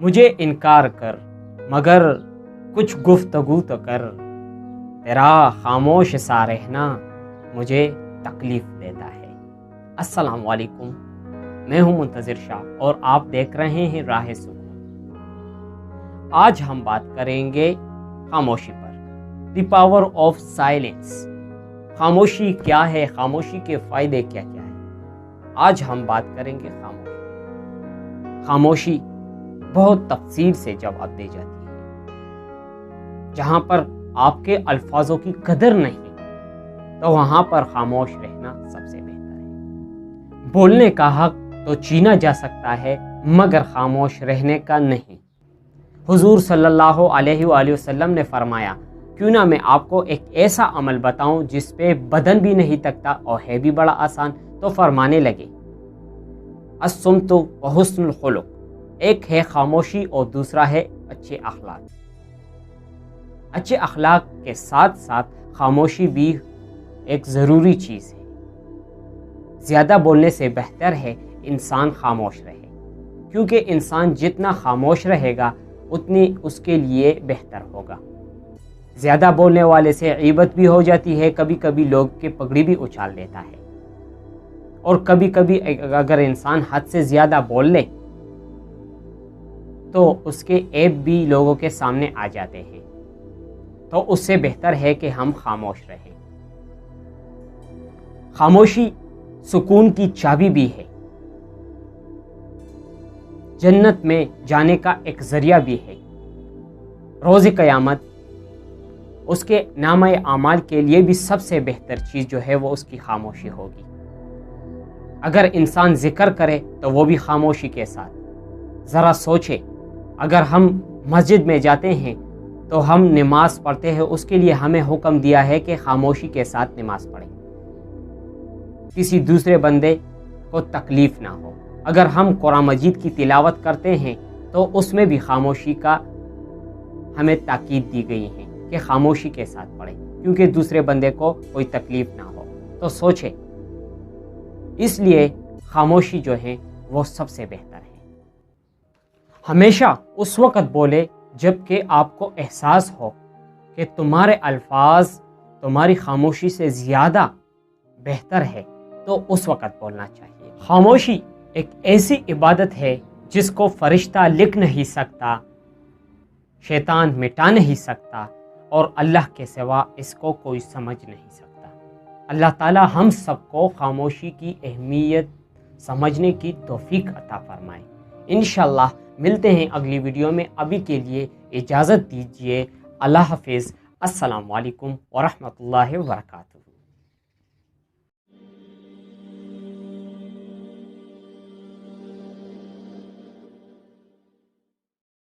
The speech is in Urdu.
مجھے انکار کر مگر کچھ گفتگو تو کر، تیرا خاموش سا رہنا مجھے تکلیف دیتا ہے۔ السلام علیکم، میں ہوں منتظر شاہ اور آپ دیکھ رہے ہیں راہ سکون۔ آج ہم بات کریں گے خاموشی پر، دی پاور آف سائلنس۔ خاموشی کیا ہے، خاموشی کے فائدے کیا کیا ہیں، آج ہم بات کریں گے خاموشی۔ خاموشی بہت تفصیل سے جواب دے جاتی ہے۔ جہاں پر آپ کے الفاظوں کی قدر نہیں تو وہاں پر خاموش رہنا سب سے بہتر ہے۔ بولنے کا حق تو چھینا جا سکتا ہے مگر خاموش رہنے کا نہیں۔ حضور صلی اللہ علیہ وآلہ وسلم نے فرمایا، کیوں نہ میں آپ کو ایک ایسا عمل بتاؤں جس پہ بدن بھی نہیں تکتا اور ہے بھی بڑا آسان؟ تو فرمانے لگے، الصمت و حسن الخلق، ایک ہے خاموشی اور دوسرا ہے اچھے اخلاق۔ اچھے اخلاق کے ساتھ ساتھ خاموشی بھی ایک ضروری چیز ہے۔ زیادہ بولنے سے بہتر ہے انسان خاموش رہے، کیونکہ انسان جتنا خاموش رہے گا اتنی اس کے لیے بہتر ہوگا۔ زیادہ بولنے والے سے غیبت بھی ہو جاتی ہے، کبھی کبھی لوگ کی پگڑی بھی اچھال دیتا ہے، اور کبھی کبھی اگر انسان حد سے زیادہ بول لے تو اس کے عیب بھی لوگوں کے سامنے آ جاتے ہیں۔ تو اس سے بہتر ہے کہ ہم خاموش رہیں۔ خاموشی سکون کی چابی بھی ہے، جنت میں جانے کا ایک ذریعہ بھی ہے۔ روز قیامت اس کے نامہ اعمال کے لیے بھی سب سے بہتر چیز جو ہے وہ اس کی خاموشی ہوگی۔ اگر انسان ذکر کرے تو وہ بھی خاموشی کے ساتھ۔ ذرا سوچے، اگر ہم مسجد میں جاتے ہیں تو ہم نماز پڑھتے ہیں، اس کے لیے ہمیں حکم دیا ہے کہ خاموشی کے ساتھ نماز پڑھیں، کسی دوسرے بندے کو تکلیف نہ ہو۔ اگر ہم قرآن مجید کی تلاوت کرتے ہیں تو اس میں بھی خاموشی کا ہمیں تاکید دی گئی ہے کہ خاموشی کے ساتھ پڑھیں، کیونکہ دوسرے بندے کو کوئی تکلیف نہ ہو۔ تو سوچے، اس لیے خاموشی جو ہے وہ سب سے بہتر ہے۔ ہمیشہ اس وقت بولے جب کہ آپ کو احساس ہو کہ تمہارے الفاظ تمہاری خاموشی سے زیادہ بہتر ہے، تو اس وقت بولنا چاہیے۔ خاموشی ایک ایسی عبادت ہے جس کو فرشتہ لکھ نہیں سکتا، شیطان مٹا نہیں سکتا، اور اللہ کے سوا اس کو کوئی سمجھ نہیں سکتا۔ اللہ تعالی ہم سب کو خاموشی کی اہمیت سمجھنے کی توفیق عطا فرمائے۔ انشاءاللہ ملتے ہیں اگلی ویڈیو میں، ابھی کے لیے اجازت دیجیے۔ اللہ حافظ، السلام علیکم ورحمۃ اللہ وبرکاتہ۔